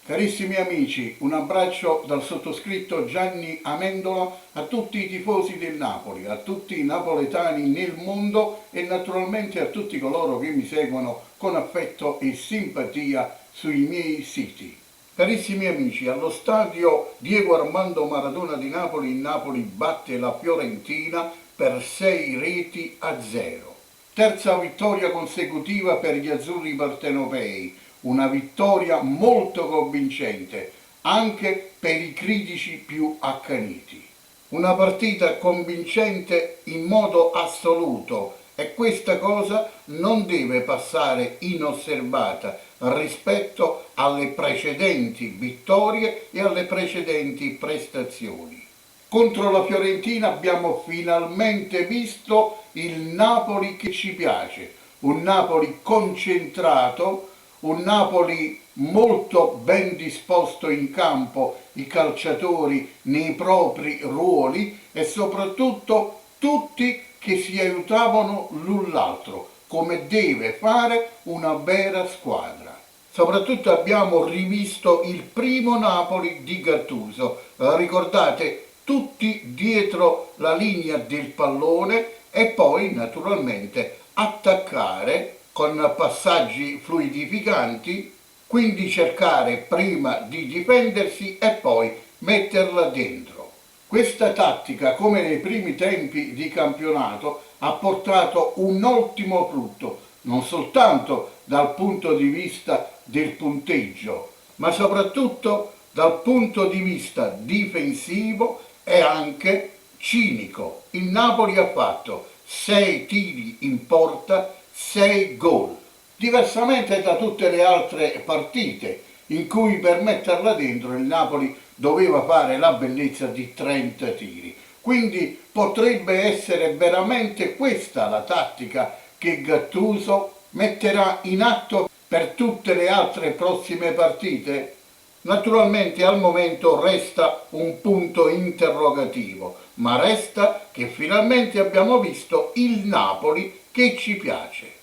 Carissimi amici, un abbraccio dal sottoscritto Gianni Amendola a tutti i tifosi del Napoli, a tutti i napoletani nel mondo e naturalmente a tutti coloro che mi seguono con affetto e simpatia sui miei siti. Carissimi amici, allo stadio Diego Armando Maradona di Napoli, il Napoli batte la Fiorentina per 6-0. Terza vittoria consecutiva per gli azzurri partenopei, una vittoria molto convincente anche per i critici più accaniti. Una partita convincente in modo assoluto e questa cosa non deve passare inosservata rispetto alle precedenti vittorie e alle precedenti prestazioni. Contro la Fiorentina abbiamo finalmente visto il Napoli che ci piace, un Napoli concentrato, un Napoli molto ben disposto in campo, i calciatori nei propri ruoli e soprattutto tutti che si aiutavano l'un l'altro, come deve fare una vera squadra. Soprattutto abbiamo rivisto il primo Napoli di Gattuso, ricordate, tutti dietro la linea del pallone e poi naturalmente attaccare con passaggi fluidificanti, quindi cercare prima di difendersi e poi metterla dentro. Questa tattica, come nei primi tempi di campionato, ha portato un ottimo frutto, non soltanto dal punto di vista del punteggio, ma soprattutto dal punto di vista difensivo e anche cinico. Il Napoli ha fatto 6 tiri in porta, 6 gol, diversamente da tutte le altre partite in cui per metterla dentro il Napoli doveva fare la bellezza di 30 tiri. Quindi potrebbe essere veramente questa la tattica che Gattuso metterà in atto per tutte le altre prossime partite? Naturalmente al momento resta un punto interrogativo, ma resta che finalmente abbiamo visto il Napoli che ci piace.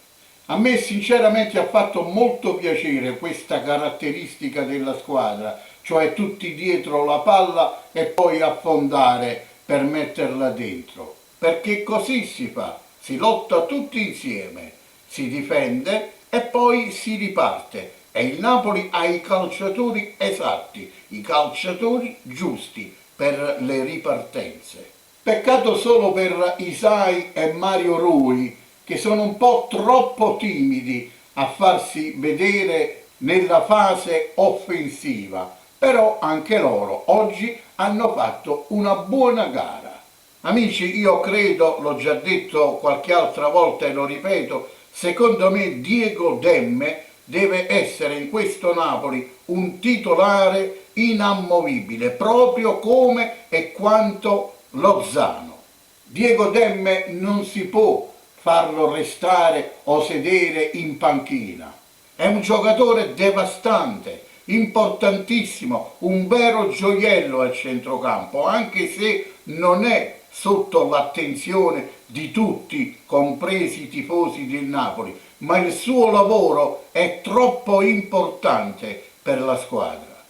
A me sinceramente ha fatto molto piacere questa caratteristica della squadra, cioè tutti dietro la palla e poi affondare per metterla dentro, perché così si fa, si lotta tutti insieme, si difende e poi si riparte e il Napoli ha i calciatori esatti, i calciatori giusti per le ripartenze. Peccato solo per Isai e Mario Rui, che sono un po' troppo timidi a farsi vedere nella fase offensiva, però anche loro oggi hanno fatto una buona gara. Amici, io credo, l'ho già detto qualche altra volta e lo ripeto, secondo me Diego Demme deve essere in questo Napoli un titolare inamovibile, proprio come e quanto Lozano. Diego Demme non si può farlo restare o sedere in panchina. È un giocatore devastante, importantissimo, un vero gioiello al centrocampo, anche se non è sotto l'attenzione di tutti, compresi i tifosi del Napoli, ma il suo lavoro è troppo importante per la squadra.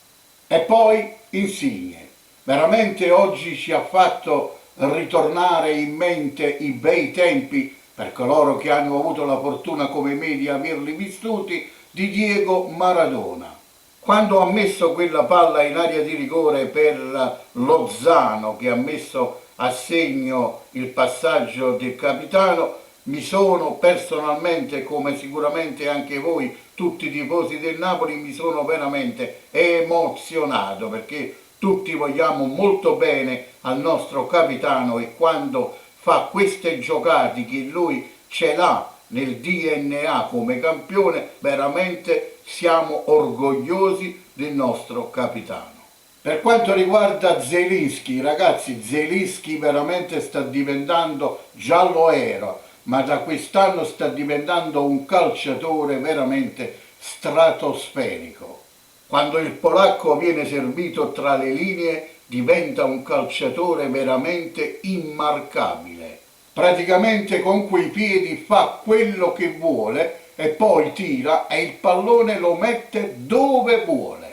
E poi Insigne, veramente oggi ci ha fatto ritornare in mente i bei tempi, per coloro che hanno avuto la fortuna come me di averli vissuti, di Diego Maradona. Quando ha messo quella palla in area di rigore per Lozano, che ha messo a segno il passaggio del capitano, mi sono personalmente, come sicuramente anche voi, tutti i tifosi del Napoli, mi sono veramente emozionato perché tutti vogliamo molto bene al nostro capitano e quando fa queste giocate che lui ce l'ha nel DNA come campione, veramente siamo orgogliosi del nostro capitano. Per quanto riguarda Zelinski, ragazzi, Zelinski veramente sta diventando, già lo era, ma da quest'anno sta diventando un calciatore veramente stratosferico. Quando il polacco viene servito tra le linee diventa un calciatore veramente immarcabile. Praticamente con quei piedi fa quello che vuole e poi tira e il pallone lo mette dove vuole.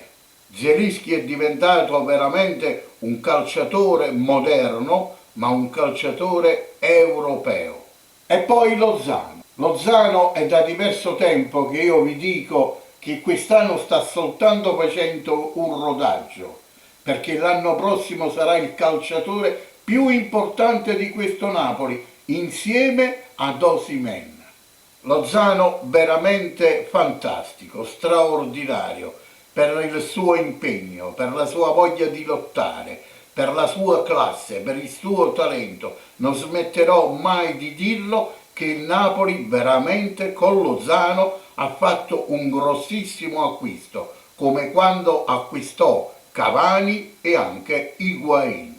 Zelinski è diventato veramente un calciatore moderno, ma un calciatore europeo. E poi Lozano. Lozano è da diverso tempo che io vi dico che quest'anno sta soltanto facendo un rodaggio, perché l'anno prossimo sarà il calciatore più importante di questo Napoli, insieme ad Osimhen. Lozano veramente fantastico, straordinario, per il suo impegno, per la sua voglia di lottare, per la sua classe, per il suo talento. Non smetterò mai di dirlo che il Napoli veramente con Lozano ha fatto un grossissimo acquisto, come quando acquistò Cavani e anche Higuain.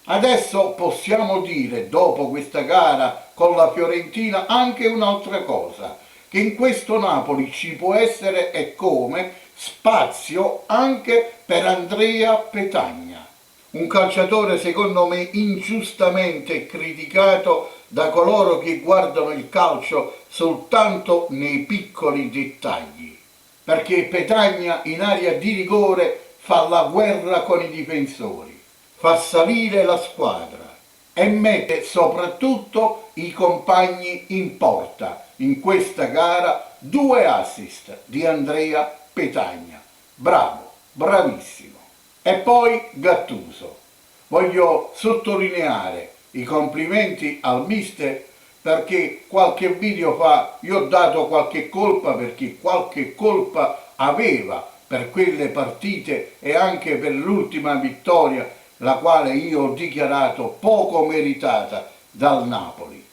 Adesso possiamo dire, dopo questa gara con la Fiorentina, anche un'altra cosa, che in questo Napoli ci può essere e come spazio anche per Andrea Petagna, un calciatore secondo me ingiustamente criticato da coloro che guardano il calcio soltanto nei piccoli dettagli, perché Petagna in area di rigore fa la guerra con i difensori, fa salire la squadra e mette soprattutto i compagni in porta. In questa gara 2 assist di Andrea Petagna. Bravo, bravissimo. E poi Gattuso. Voglio sottolineare i complimenti al mister perché qualche video fa io ho dato qualche colpa perché qualche colpa aveva per quelle partite e anche per l'ultima vittoria, la quale io ho dichiarato poco meritata dal Napoli.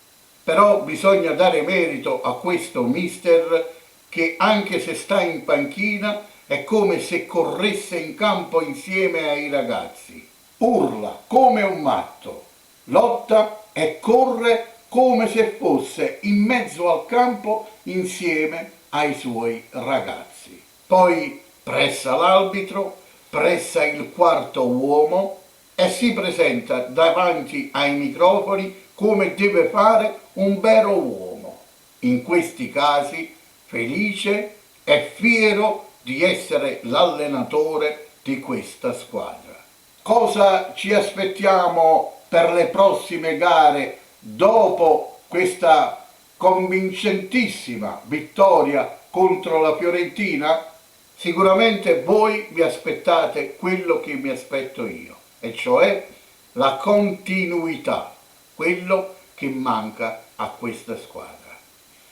Però bisogna dare merito a questo mister che anche se sta in panchina è come se corresse in campo insieme ai ragazzi. Urla come un matto, lotta e corre come se fosse in mezzo al campo insieme ai suoi ragazzi. Poi pressa l'arbitro, pressa il quarto uomo e si presenta davanti ai microfoni come deve fare un vero uomo. In questi casi felice e fiero di essere l'allenatore di questa squadra. Cosa ci aspettiamo per le prossime gare dopo questa convincentissima vittoria contro la Fiorentina? Sicuramente voi vi aspettate quello che mi aspetto io, e cioè la continuità, quello che manca a questa squadra.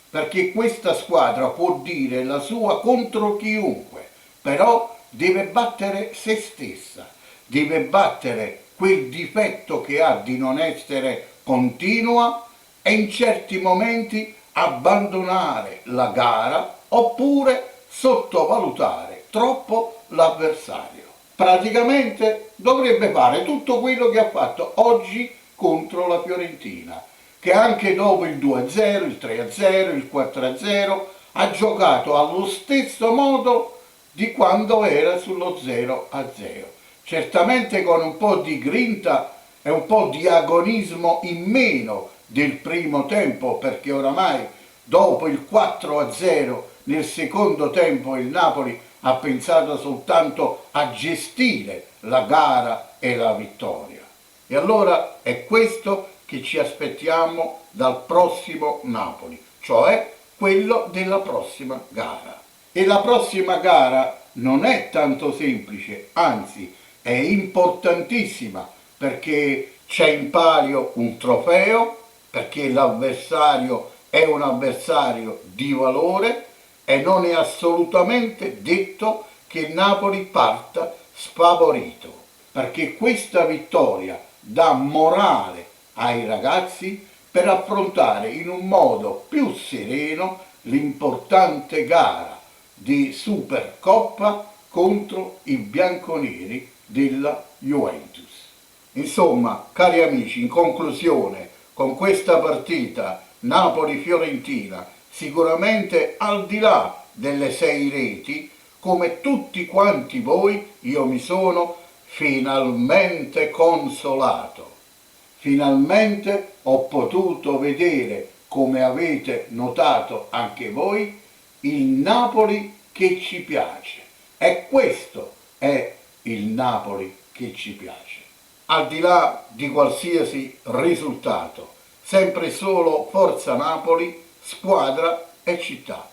Perché questa squadra può dire la sua contro chiunque, però deve battere se stessa, deve battere quel difetto che ha di non essere continua e in certi momenti abbandonare la gara oppure sottovalutare troppo l'avversario. Praticamente dovrebbe fare tutto quello che ha fatto oggi contro la Fiorentina, che anche dopo il 2-0, il 3-0, il 4-0 ha giocato allo stesso modo di quando era sullo 0-0. Certamente con un po' di grinta e un po' di agonismo in meno del primo tempo, perché oramai dopo il 4-0 nel secondo tempo il Napoli ha pensato soltanto a gestire la gara e la vittoria. E allora è questo che ci aspettiamo dal prossimo Napoli, cioè quello della prossima gara. E la prossima gara non è tanto semplice, anzi è importantissima perché c'è in palio un trofeo, perché l'avversario è un avversario di valore e non è assolutamente detto che il Napoli parta sfavorito, perché questa vittoria dà morale ai ragazzi per affrontare in un modo più sereno l'importante gara di Supercoppa contro i bianconeri della Juventus. Insomma, cari amici, in conclusione, con questa partita Napoli-Fiorentina, sicuramente al di là delle 6 reti, come tutti quanti voi, io mi sono finalmente consolato. Finalmente ho potuto vedere, come avete notato anche voi, il Napoli che ci piace. È questo è il Napoli che ci piace. Al di là di qualsiasi risultato, sempre e solo Forza Napoli, squadra e città.